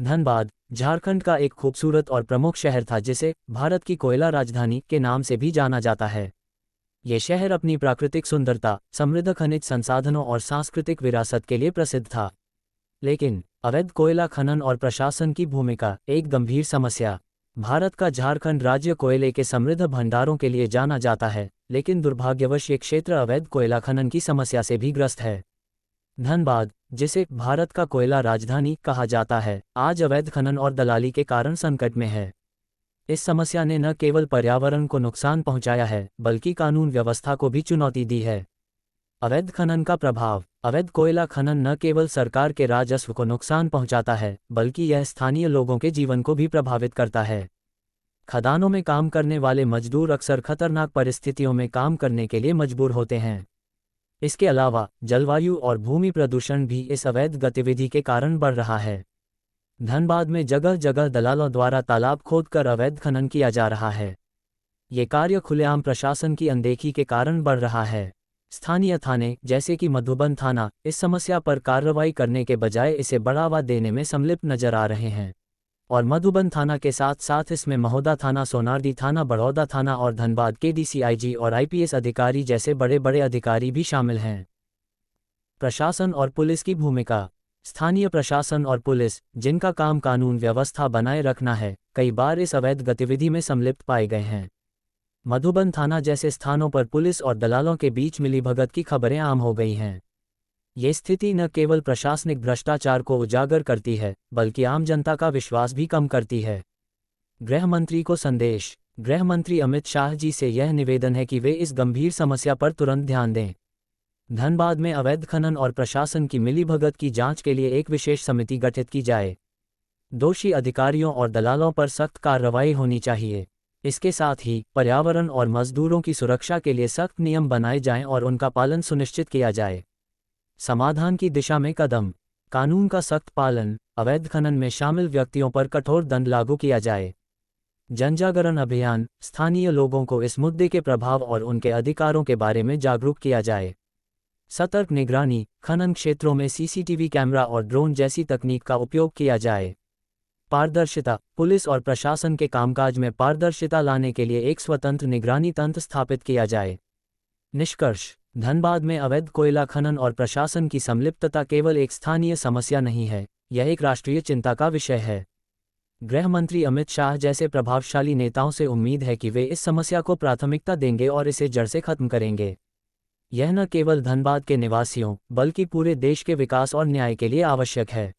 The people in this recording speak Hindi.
धनबाद झारखंड का एक खूबसूरत और प्रमुख शहर था जिसे भारत की कोयला राजधानी के नाम से भी जाना जाता है। ये शहर अपनी प्राकृतिक सुंदरता, समृद्ध खनिज संसाधनों और सांस्कृतिक विरासत के लिए प्रसिद्ध था। लेकिन अवैध कोयला खनन और प्रशासन की भूमिका एक गंभीर समस्या। भारत का झारखंड राज्य कोयले के समृद्ध भंडारों के लिए जाना जाता है, लेकिन दुर्भाग्यवश ये क्षेत्र अवैध कोयला खनन की समस्या से भी ग्रस्त है। धनबाद, जिसे भारत का कोयला राजधानी कहा जाता है, आज अवैध खनन और दलाली के कारण संकट में है। इस समस्या ने न केवल पर्यावरण को नुकसान पहुंचाया है, बल्कि कानून व्यवस्था को भी चुनौती दी है। अवैध खनन का प्रभाव। अवैध कोयला खनन न केवल सरकार के राजस्व को नुकसान पहुंचाता है, बल्कि यह स्थानीय लोगों के जीवन को भी प्रभावित करता है। खदानों में काम करने वाले मजदूर अक्सर खतरनाक परिस्थितियों में काम करने के लिए मजबूर होते हैं। इसके अलावा जलवायु और भूमि प्रदूषण भी इस अवैध गतिविधि के कारण बढ़ रहा है। धनबाद में जगह जगह दलालों द्वारा तालाब खोदकर अवैध खनन किया जा रहा है। ये कार्य खुलेआम प्रशासन की अनदेखी के कारण बढ़ रहा है। स्थानीय थाने जैसे कि मधुबन थाना इस समस्या पर कार्रवाई करने के बजाय इसे बढ़ावा देने में संलिप्त नजर आ रहे हैं। और मधुबन थाना के साथ साथ इसमें महोदा थाना, सोनारदी थाना, बड़ौदा थाना और धनबाद के डीसीआईजी और आईपीएस अधिकारी जैसे बड़े बड़े अधिकारी भी शामिल हैं। प्रशासन और पुलिस की भूमिका। स्थानीय प्रशासन और पुलिस, जिनका काम कानून व्यवस्था बनाए रखना है, कई बार इस अवैध गतिविधि में संलिप्त पाए गए हैं। मधुबन थाना जैसे स्थानों पर पुलिस और दलालों के बीच मिलीभगत की खबरें आम हो गई हैं। ये स्थिति न केवल प्रशासनिक भ्रष्टाचार को उजागर करती है, बल्कि आम जनता का विश्वास भी कम करती है। गृह मंत्री को संदेश। गृह मंत्री अमित शाह जी से यह निवेदन है कि वे इस गंभीर समस्या पर तुरंत ध्यान दें। धनबाद में अवैध खनन और प्रशासन की मिलीभगत की जांच के लिए एक विशेष समिति गठित की जाए। दोषी अधिकारियों और दलालों पर सख्त कार्रवाई होनी चाहिए। इसके साथ ही पर्यावरण और मजदूरों की सुरक्षा के लिए सख्त नियम बनाए जाएं और उनका पालन सुनिश्चित किया जाए। समाधान की दिशा में कदम। कानून का सख्त पालन। अवैध खनन में शामिल व्यक्तियों पर कठोर दंड लागू किया जाए। जनजागरण अभियान। स्थानीय लोगों को इस मुद्दे के प्रभाव और उनके अधिकारों के बारे में जागरूक किया जाए। सतर्क निगरानी। खनन क्षेत्रों में सीसीटीवी कैमरा और ड्रोन जैसी तकनीक का उपयोग किया जाए। पारदर्शिता। पुलिस और प्रशासन के कामकाज में पारदर्शिता लाने के लिए एक स्वतंत्र निगरानी तंत्र स्थापित किया जाए। निष्कर्ष। धनबाद में अवैध कोयला खनन और प्रशासन की संलिप्तता केवल एक स्थानीय समस्या नहीं है, यह एक राष्ट्रीय चिंता का विषय है। गृह मंत्री अमित शाह जैसे प्रभावशाली नेताओं से उम्मीद है कि वे इस समस्या को प्राथमिकता देंगे और इसे जड़ से खत्म करेंगे। यह न केवल धनबाद के निवासियों, बल्कि पूरे देश के विकास और न्याय के लिए आवश्यक है।